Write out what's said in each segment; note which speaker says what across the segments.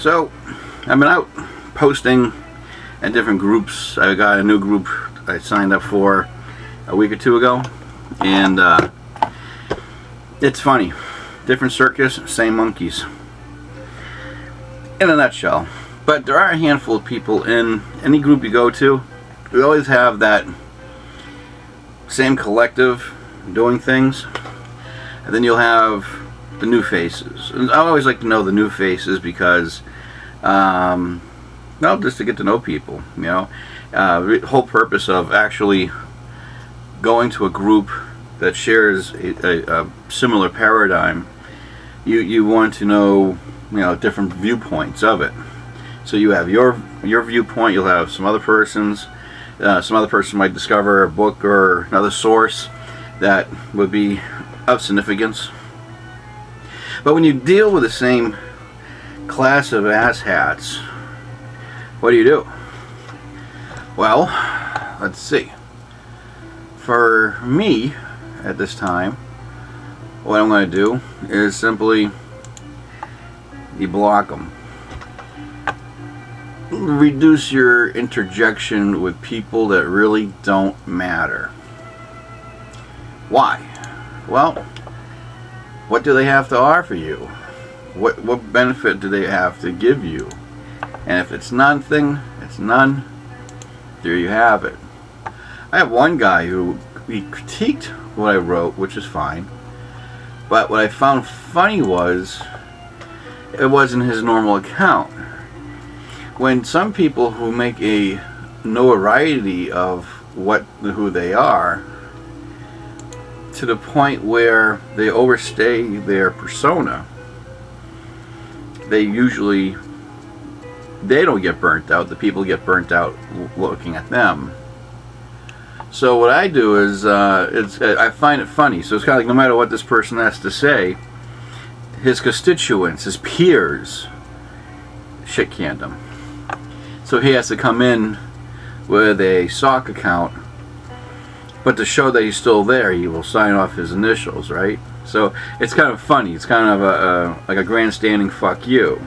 Speaker 1: So, I've been out posting in different groups. I got a new group I signed up for a week or two ago, and it's funny. Different circus, same monkeys. In a nutshell. But there are a handful of people in any group you go to. We always have that same collective doing things, and then you'll have the new faces. And I always like to know the new faces because, well, just to get to know people, you know. The whole purpose of actually going to a group that shares a similar paradigm, you want to know, you know, different viewpoints of it. So you have your viewpoint, you'll have some other person's. Some other person might discover a book or another source that would be of significance. But when you deal with the same class of asshats, what do? Well, let's see. For me, at this time, what I'm going to do is simply deblock them. Reduce your interjection with people that really don't matter. Why? Well, what do they have to offer you? What benefit do they have to give you? And if it's nothing, it's none. There you have it. I have one guy who he critiqued what I wrote, which is fine. But what I found funny was it wasn't his normal account. When some people who make a notoriety of who they are, to the point where they overstay their persona, they don't get burnt out. The people get burnt out looking at them. So what I do is I find it funny. So it's kind of like no matter what this person has to say, his constituents, his peers, shit canned him. So he has to come in with a sock account, but to show that he's still there, he will sign off his initials, right? So it's kind of funny. It's kind of like a grandstanding fuck you.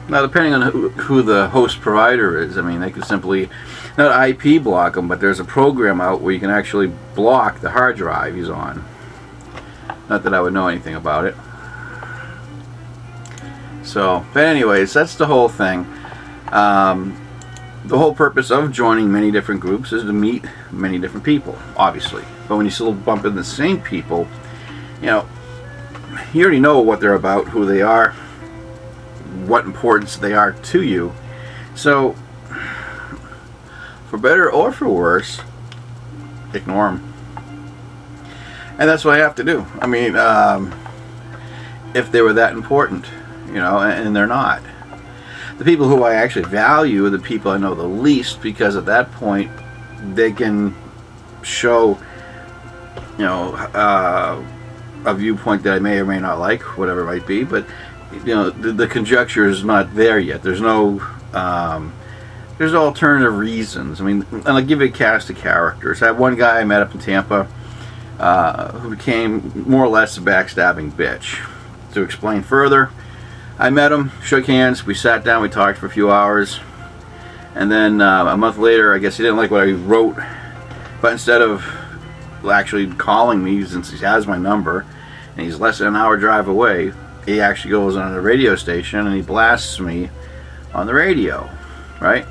Speaker 1: Now, depending on who the host provider is, I mean, they could simply not IP block him, but there's a program out where you can actually block the hard drive he's on. Not that I would know anything about it. So, but anyways, that's the whole thing. The whole purpose of joining many different groups is to meet many different people, obviously. But when you still bump into the same people, you know, you already know what they're about, who they are, what importance they are to you. So, for better or for worse, ignore them. And that's what I have to do. I mean, if they were that important, you know, and they're not. The people who I actually value are the people I know the least, because at that point they can show, you know, a viewpoint that I may or may not like, whatever it might be, but you know, the conjecture is not there yet. There's no alternative reasons. I mean, and I'll give you a cast of characters. I have one guy I met up in Tampa who became more or less a backstabbing bitch. To explain further, I met him, shook hands, we sat down, we talked for a few hours, and then a month later, I guess he didn't like what I wrote, but instead of actually calling me, since he has my number, and he's less than an hour drive away, he actually goes on a radio station and he blasts me on the radio, right?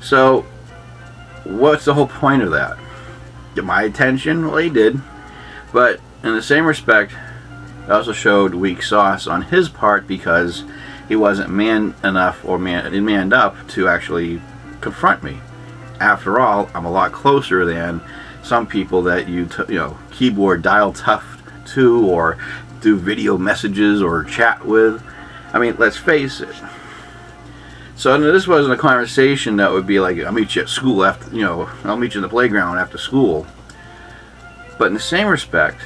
Speaker 1: So, what's the whole point of that? Get my attention? Well, he did, but in the same respect, it also showed weak sauce on his part because he wasn't man enough or manned up to actually confront me. After all, I'm a lot closer than some people that you know, keyboard dial tough to or do video messages or chat with. I mean, let's face it. So this wasn't a conversation that would be like, I'll meet you at school after, you know, I'll meet you in the playground after school. But in the same respect,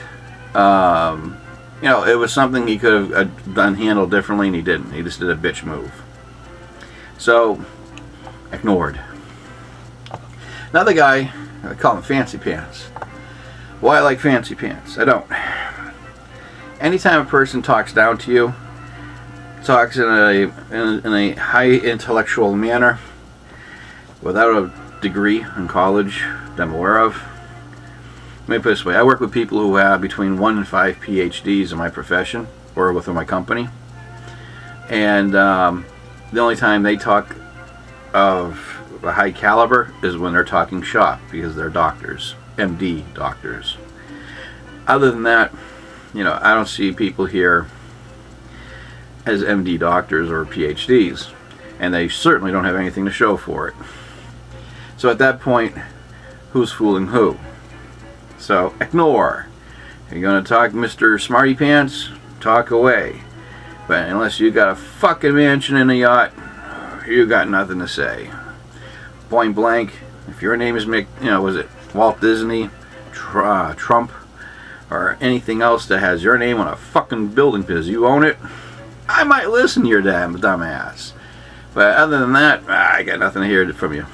Speaker 1: you know, it was something he could have handled differently, and he didn't. He just did a bitch move. So, ignored. Another guy, I call him Fancy Pants. Why I like Fancy Pants? I don't. Anytime a person talks down to you, talks in a high intellectual manner without a degree in college that I'm aware of. Let me put it this way: I work with people who have between 1 and 5 PhDs in my profession or within my company, and the only time they talk of a high caliber is when they're talking shop, because they're doctors, MD doctors. Other than that, you know, I don't see people here as MD doctors or PhDs, and they certainly don't have anything to show for it. So at that point, who's fooling who? So ignore. You're going to talk Mr. Smarty Pants? Talk away. But unless you got a fucking mansion and a yacht, you got nothing to say. Point blank, if your name is was it Walt Disney, Trump, or anything else that has your name on a fucking building because you own it, I might listen to your dumb ass. But other than that, I got nothing to hear from you.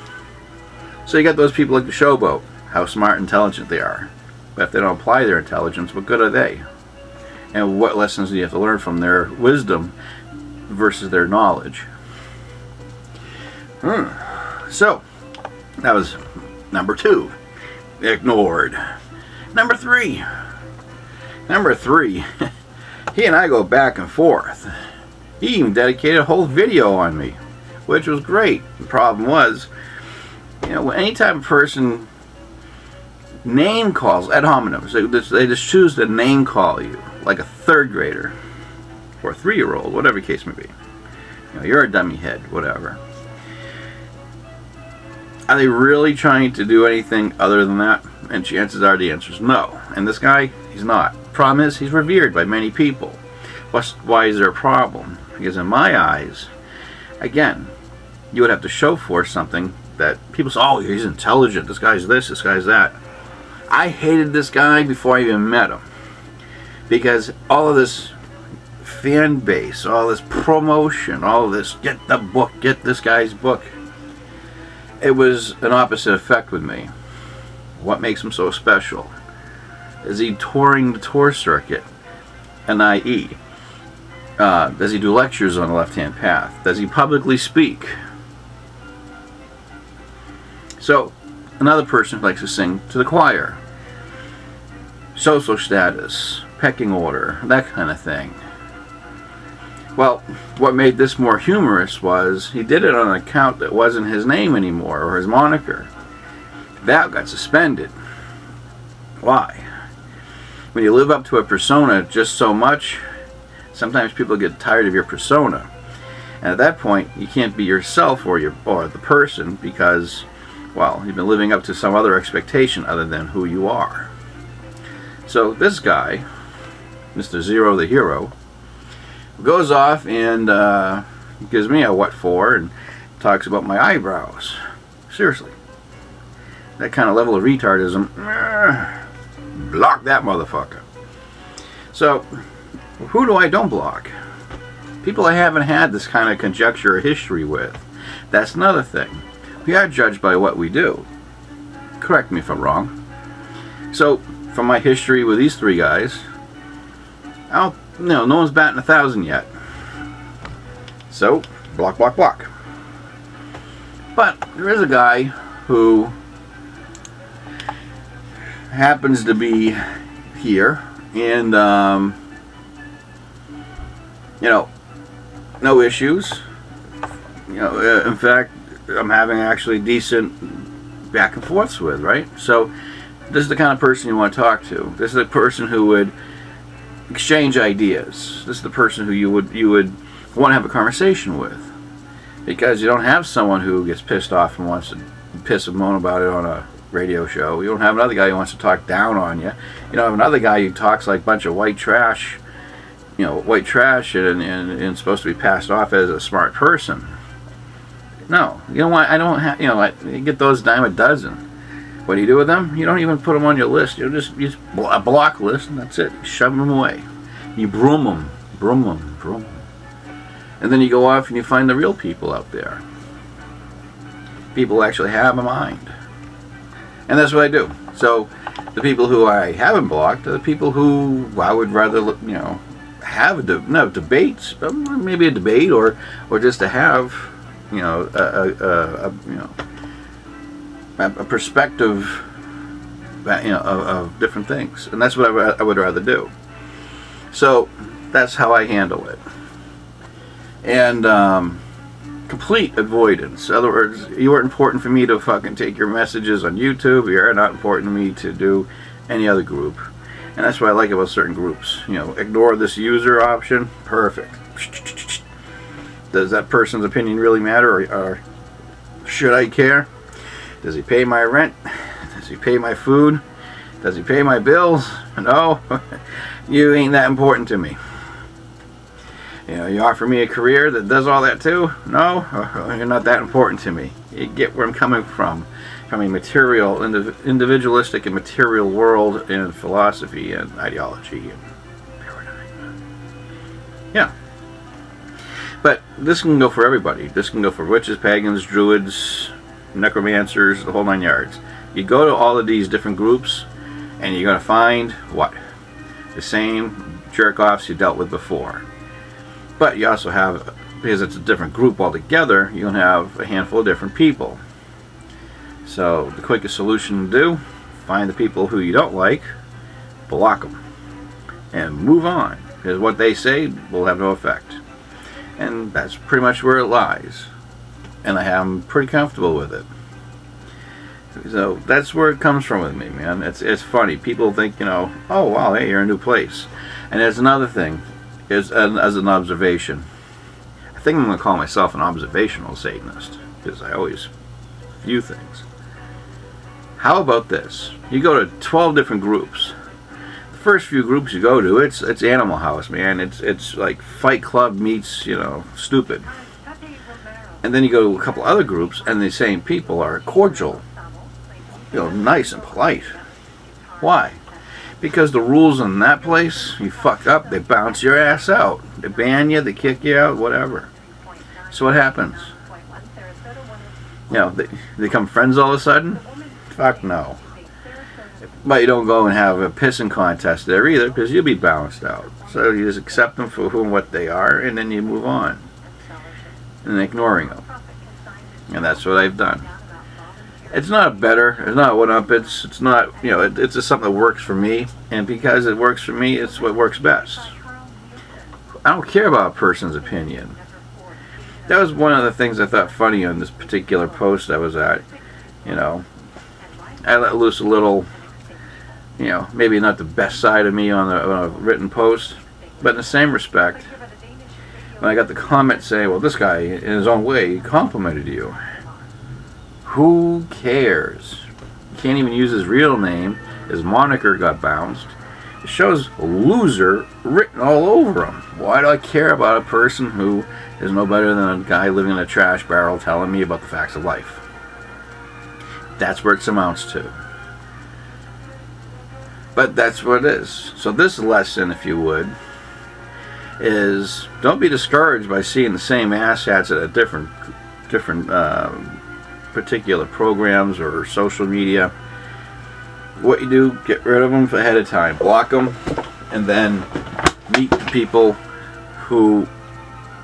Speaker 1: So you got those people like the Showboat, how smart and intelligent they are. But if they don't apply their intelligence, what good are they? And what lessons do you have to learn from their wisdom versus their knowledge? So, that was number 2. Ignored. Number 3. He and I go back and forth. He even dedicated a whole video on me, which was great. The problem was, you know, anytime a person name calls ad hominem, they just choose to name call you like a 3rd grader or a 3-year-old, whatever the case may be. You know, you're a dummy head, whatever. Are they really trying to do anything other than that? And chances are the answer is no. And this guy, he's not. Problem is, he's revered by many people. Why is there a problem? Because in my eyes, again, you would have to show for something that people say, oh, he's intelligent, this guy's this guy's that. I hated this guy before I even met him, because all of this fan base, all this promotion, all of this, get the book, get this guy's book, it was an opposite effect with me. What makes him so special? Is he touring the tour circuit? And i.e., does he do lectures on the left-hand path? Does he publicly speak? So, another person likes to sing to the choir. Social status, pecking order, that kind of thing. Well, what made this more humorous was he did it on an account that wasn't his name anymore, or his moniker. That got suspended. Why? When you live up to a persona just so much, sometimes people get tired of your persona. And at that point, you can't be yourself or the person, because, well, you've been living up to some other expectation other than who you are. So this guy, Mr. Zero the Hero, goes off and gives me a what for and talks about my eyebrows. Seriously. That kind of level of retardism, block that motherfucker. So, who do I don't block? People I haven't had this kind of conjecture or history with. That's another thing. We are judged by what we do. Correct me if I'm wrong. So, from my history with these 3 guys, no one's batting 1,000 yet. So, block, block, block. But there is a guy who happens to be here, and no issues. In fact, I'm having actually decent back and forths with, right? So this is the kind of person you want to talk to. This is the person who would exchange ideas. This is the person who you would want to have a conversation with, because you don't have someone who gets pissed off and wants to piss and moan about it on a radio show. You don't have another guy who wants to talk down on you. You don't have another guy who talks like a bunch of white trash, and supposed to be passed off as a smart person. No, you know what? I don't have. You get those dime a dozen. What do you do with them? You don't even put them on your list. You just a block list, and that's it. You shove them away. You broom them, and then you go off and you find the real people out there. People who actually have a mind. And that's what I do. So the people who I haven't blocked are the people who I would rather, have no debates, but maybe a debate, or just to have, you know, a perspective, you know, of different things, and that's what I would rather do. So that's how I handle it. And complete avoidance. In other words, you aren't important for me to fucking take your messages on YouTube. You're not important to me to do any other group. And that's what I like about certain groups. You know, ignore this user option. Perfect. Does that person's opinion really matter, or should I care? Does he pay my rent? Does he pay my food? Does he pay my bills? No. You ain't that important to me. You know, you offer me a career that does all that too? No, you're not that important to me. You get where I'm coming from a material, individualistic and material world in philosophy and ideology and paradigm. Yeah. But this can go for everybody. This can go for witches, pagans, druids, necromancers, the whole 9 yards. You go to all of these different groups and you're going to find what? The same jerk-offs you dealt with before. But you also have, because it's a different group altogether, you're going to have a handful of different people. So the quickest solution to do, find the people who you don't like, block them, and move on. Because what they say will have no effect. And that's pretty much where it lies. And I'm pretty comfortable with it. So that's where it comes from with me, man. It's funny. People think, you know, oh wow, hey, you're in a new place. And there's another thing, as an observation. I think I'm going to call myself an observational Satanist, because I always view things. How about this? You go to 12 different groups. The first few groups you go to, it's Animal House, man. It's like Fight Club meets, you know, stupid. And then you go to a couple other groups, and the same people are cordial, you know, nice and polite. Why? Because the rules in that place, you fuck up, they bounce your ass out. They ban you, they kick you out, whatever. So what happens? You know, they become friends all of a sudden? Fuck no. But you don't go and have a pissing contest there either, because you'll be bounced out. So you just accept them for who and what they are, and then you move on. And ignoring them. And that's what I've done. It's not better, it's not one up, it's not, you know, it's just something that works for me, and because it works for me, it's what works best. I don't care about a person's opinion. That was one of the things I thought funny on this particular post I was at. You know, I let loose a little, you know, maybe not the best side of me on a written post, but in the same respect, when I got the comment saying, well, this guy, in his own way, complimented you. Who cares? He can't even use his real name. His moniker got bounced. It shows loser written all over him. Why do I care about a person who is no better than a guy living in a trash barrel telling me about the facts of life? That's where it amounts to. But that's what it is. So this lesson, if you would, is don't be discouraged by seeing the same asshats at a different particular programs or social media. What you do, get rid of them ahead of time, block them, and then meet the people who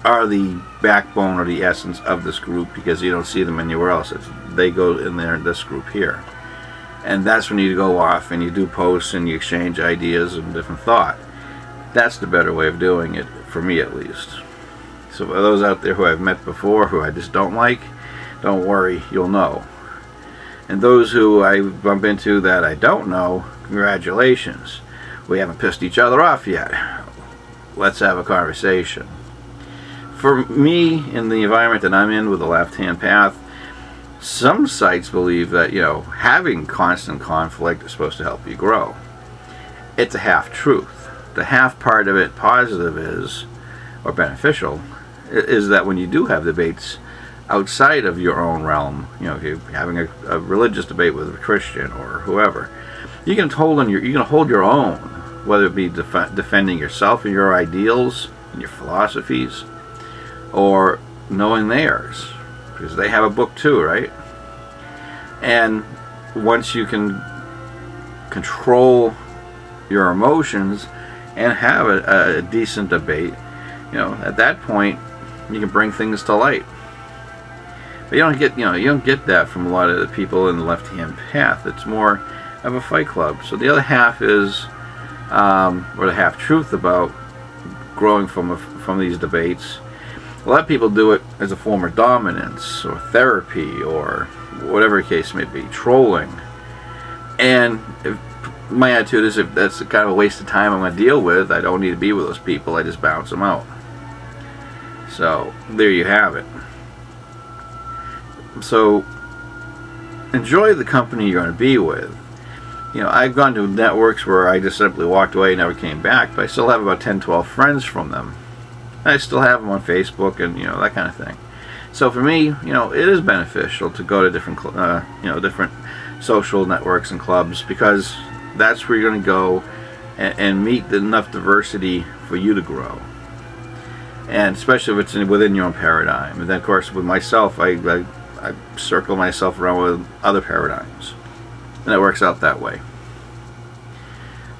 Speaker 1: are the backbone or the essence of this group, because you don't see them anywhere else. They go in there in this group here, and that's when you go off and you do posts and you exchange ideas and different thought. That's the better way of doing it, for me at least. So for those out there who I've met before who I just don't like, don't worry, you'll know. And those who I bump into that I don't know, congratulations. We haven't pissed each other off yet. Let's have a conversation. For me, in the environment that I'm in with the left-hand path, some sites believe that, you know, having constant conflict is supposed to help you grow. It's a half-truth. The half part of it positive is, or beneficial, is that when you do have debates outside of your own realm, you know, if you're having a religious debate with a Christian or whoever, you can hold your own, whether it be defending yourself and your ideals and your philosophies, or knowing theirs, because they have a book too, right? And once you can control your emotions and have a decent debate, at that point you can bring things to light. But you don't get that from a lot of the people in the left-hand path. It's more of a fight club. So the other half is, or the half-truth about growing from these debates. A lot of people do it as a form of dominance or therapy or whatever the case may be, trolling. And my attitude is, if that's the kind of a waste of time I'm going to deal with, I don't need to be with those people. I just bounce them out. So there you have it. So enjoy the company you're going to be with. I've gone to networks where I just simply walked away and never came back, but I still have about 10, 12 friends from them. I still have them on Facebook and that kind of thing. So for me, it is beneficial to go to different different social networks and clubs, because that's where you're going to go and meet enough diversity for you to grow. And especially if it's within your own paradigm. And then of course with myself, I circle myself around with other paradigms, and it works out that way.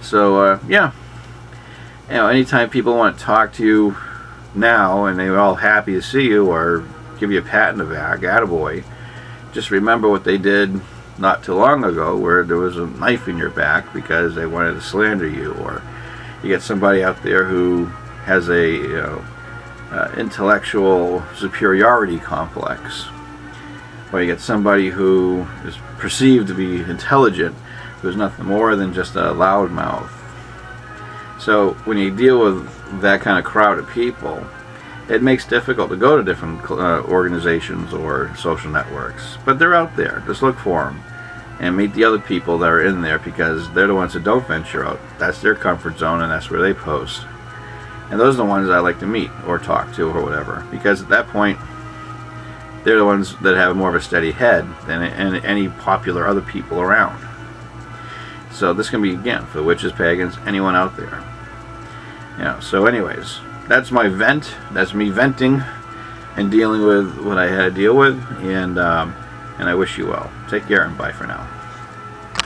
Speaker 1: So yeah, anytime people want to talk to you now and they're all happy to see you or give you a pat in the back, attaboy, just remember what they did not too long ago, where there was a knife in your back because they wanted to slander you. Or you get somebody out there who has a intellectual superiority complex, or you get somebody who is perceived to be intelligent, who's nothing more than just a loudmouth. So when you deal with that kind of crowd of people, it makes it difficult to go to different organizations or social networks. But they're out there. Just look for them and meet the other people that are in there, because they're the ones that don't venture out. That's their comfort zone, and that's where they post. And those are the ones I like to meet or talk to or whatever, because at that point they're the ones that have more of a steady head than any popular other people around. So this can be, again, for witches, pagans, anyone out there. So anyways, that's my vent. That's me venting and dealing with what I had to deal with. And I wish you well. Take care and bye for now.